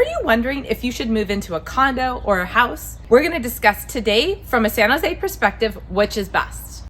Are you wondering if you should move into a condo or a house? We're going to discuss today from a San Jose perspective which is best.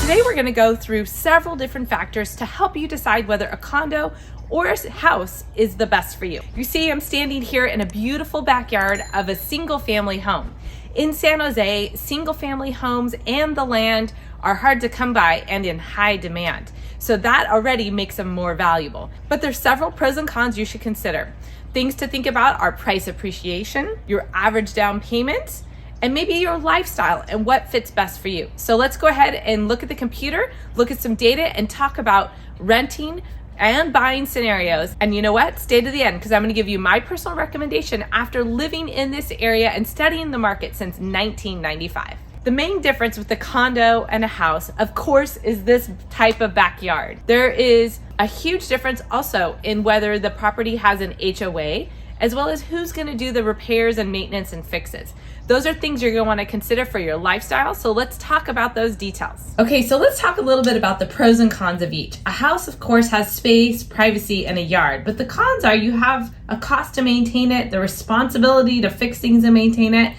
Today we're going to go through several different factors to help you decide whether a condo or a house is the best for you. You see, I'm standing here in a beautiful backyard of a single family home. In San Jose, single family homes and the land are hard to come by and in high demand. So that already makes them more valuable. But there's several pros and cons you should consider. Things to think about are price appreciation, your average down payment, and maybe your lifestyle and what fits best for you. So let's go ahead and look at the computer, look at some data, and talk about renting and buying scenarios. And you know what? Stay to the end, because I'm going to give you my personal recommendation after living in this area and studying the market since 1995. The main difference with the condo and a house, of course, is this type of backyard. There is a huge difference also in whether the property has an HOA, as well as who's going to do the repairs and maintenance and fixes. Those are things you're going to want to consider for your lifestyle. So let's talk about those details. Okay, so let's talk a little bit about the pros and cons of each. A house, of course, has space, privacy, and a yard. But the cons are you have a cost to maintain it, the responsibility to fix things and maintain it,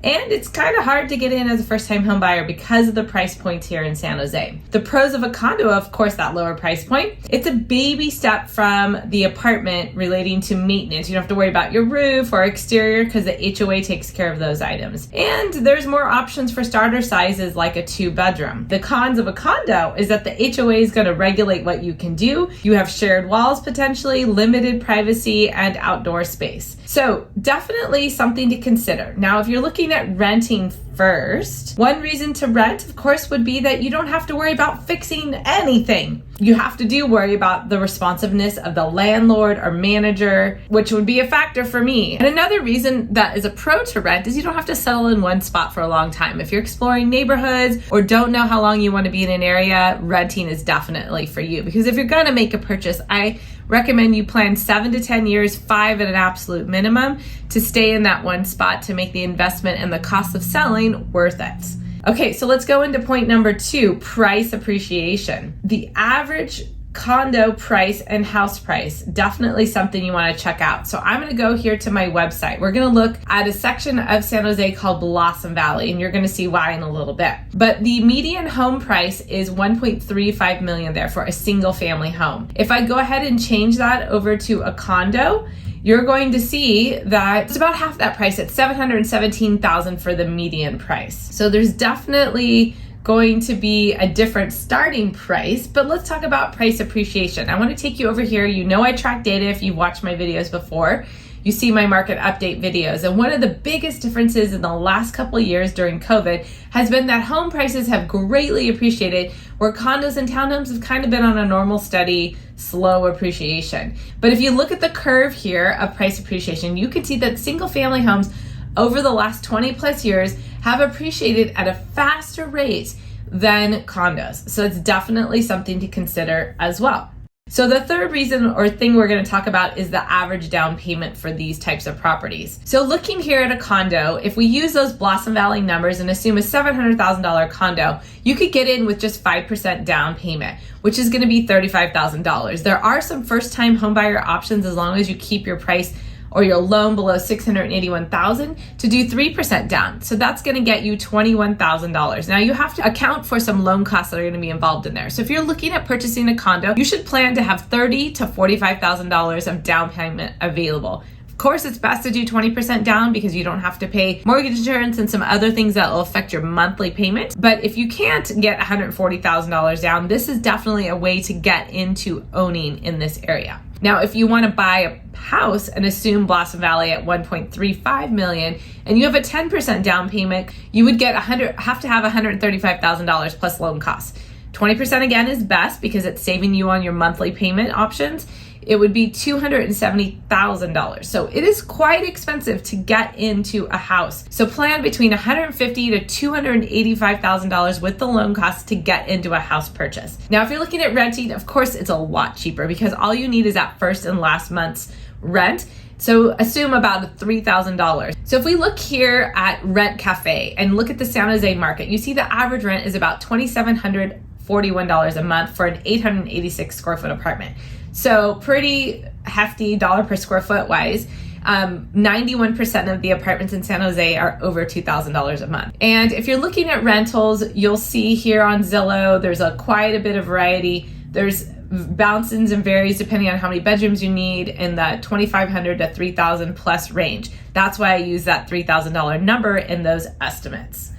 and it's kind of hard to get in as a first-time home buyer because of the price points here in San Jose. The pros of a condo, of course, that lower price point. It's a baby step from the apartment relating to maintenance. You don't have to worry about your roof or exterior because the HOA takes care of those items. And there's more options for starter sizes like a 2-bedroom. The cons of a condo is that the HOA is going to regulate what you can do. You have shared walls potentially, limited privacy, and outdoor space. So definitely something to consider. Now, if you're looking at renting first, one reason to rent, of course, would be that you don't have to worry about fixing anything. You have to worry about the responsiveness of the landlord or manager, which would be a factor for me. And another reason that is a pro to rent is you don't have to settle in one spot for a long time. If you're exploring neighborhoods or don't know how long you want to be in an area, renting is definitely for you. Because if you're going to make a purchase, I recommend you plan 7 to 10 years, 5 at an absolute minimum, to stay in that one spot to make the investment and the cost of selling worth it. Okay, so let's go into point number 2, price appreciation. The average condo price and house price, definitely something you want to check out. So I'm going to go here to my website. We're going to look at a section of San Jose called Blossom Valley, and you're going to see why in a little bit. But the median home price is $1.35 million there for a single family home. If I go ahead and change that over to a condo, you're going to see that it's about half that price at $717,000 for the median price. So there's definitely going to be a different starting price, but let's talk about price appreciation. I want to take you over here. You know I track data if you've watched my videos before. You see my market update videos. And one of the biggest differences in the last couple of years during COVID has been that home prices have greatly appreciated, where condos and townhomes have kind of been on a normal, steady, slow appreciation. But if you look at the curve here of price appreciation, you can see that single family homes over the last 20 plus years have appreciated at a faster rate than condos. So it's definitely something to consider as well. So the third reason or thing we're going to talk about is the average down payment for these types of properties. So looking here at a condo, if we use those Blossom Valley numbers and assume a $700,000 condo, you could get in with just 5% down payment, which is going to be $35,000. There are some first-time homebuyer options as long as you keep your price or your loan below $681,000 to do 3% down. So that's going to get you $21,000. Now you have to account for some loan costs that are going to be involved in there. So if you're looking at purchasing a condo, you should plan to have $30,000 to $45,000 of down payment available. Of course, it's best to do 20% down because you don't have to pay mortgage insurance and some other things that will affect your monthly payment. But if you can't get $140,000 down, this is definitely a way to get into owning in this area. Now, if you want to buy a house and assume Blossom Valley at $1.35 million and you have a 10% down payment, you would have to have $135,000 plus loan costs. 20% again is best because it's saving you on your monthly payment options. It would be $270,000. So it is quite expensive to get into a house. So plan between $150,000 to $285,000 with the loan costs to get into a house purchase. Now, if you're looking at renting, of course, it's a lot cheaper because all you need is that first and last month's rent. So assume about $3,000. So if we look here at Rent Cafe and look at the San Jose market, you see the average rent is about $2,700 $41 a month for an 886 square foot apartment. So pretty hefty dollar per square foot wise. 91% of the apartments in San Jose are over $2,000 a month. And if you're looking at rentals, you'll see here on Zillow, there's quite a bit of variety. There's bounces and varies depending on how many bedrooms you need in the $2,500 to $3,000 plus range. That's why I use that $3,000 number in those estimates.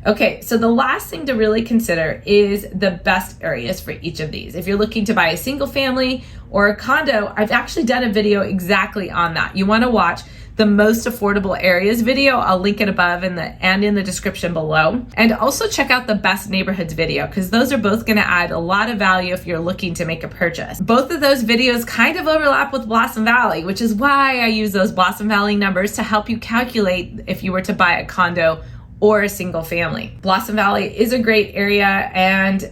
Okay, so the last thing to really consider is the best areas for each of these. If you're looking to buy a single family or a condo, I've actually done a video exactly on that. You want to watch the most affordable areas video. I'll link it above and in the description below. And also check out the best neighborhoods video, because those are both going to add a lot of value if you're looking to make a purchase. Both of those videos kind of overlap with Blossom Valley, which is why I use those Blossom Valley numbers to help you calculate if you were to buy a condo or a single family. Blossom Valley is a great area, and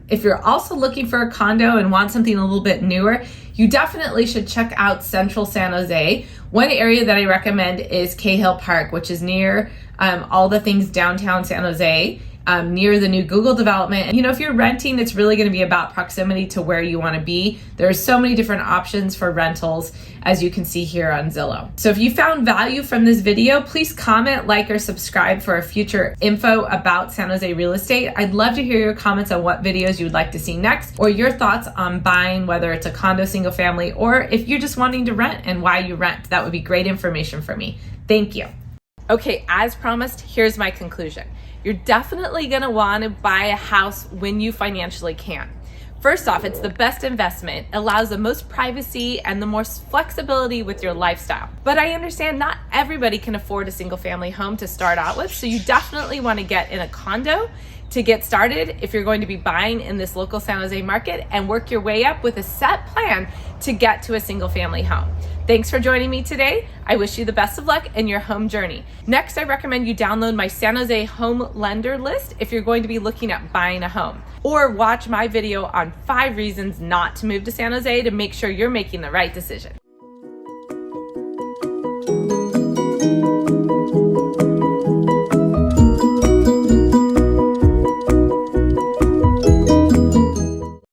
if you're also looking for a condo and want something a little bit newer, you definitely should check out Central San Jose. One area that I recommend is Cahill Park, which is near all the things downtown San Jose, near the new Google development. And, if you're renting, it's really going to be about proximity to where you want to be. There's so many different options for rentals, as you can see here on Zillow. So if you found value from this video, please comment, like, or subscribe for a future info about San Jose real estate. I'd love to hear your comments on what videos you would like to see next, or your thoughts on buying, whether it's a condo, single family, or if you're just wanting to rent and why you rent. That would be great information for me. Thank you. Okay, as promised, here's my conclusion. You're definitely going to want to buy a house when you financially can. First off, it's the best investment, allows the most privacy and the most flexibility with your lifestyle. But I understand not everybody can afford a single family home to start out with, so you definitely want to get in a condo to get started if you're going to be buying in this local San Jose market, and work your way up with a set plan to get to a single family home. Thanks for joining me today. I wish you the best of luck in your home journey. Next, I recommend you download my San Jose home lender list if you're going to be looking at buying a home, or watch my video on 5 reasons not to move to San Jose to make sure you're making the right decision.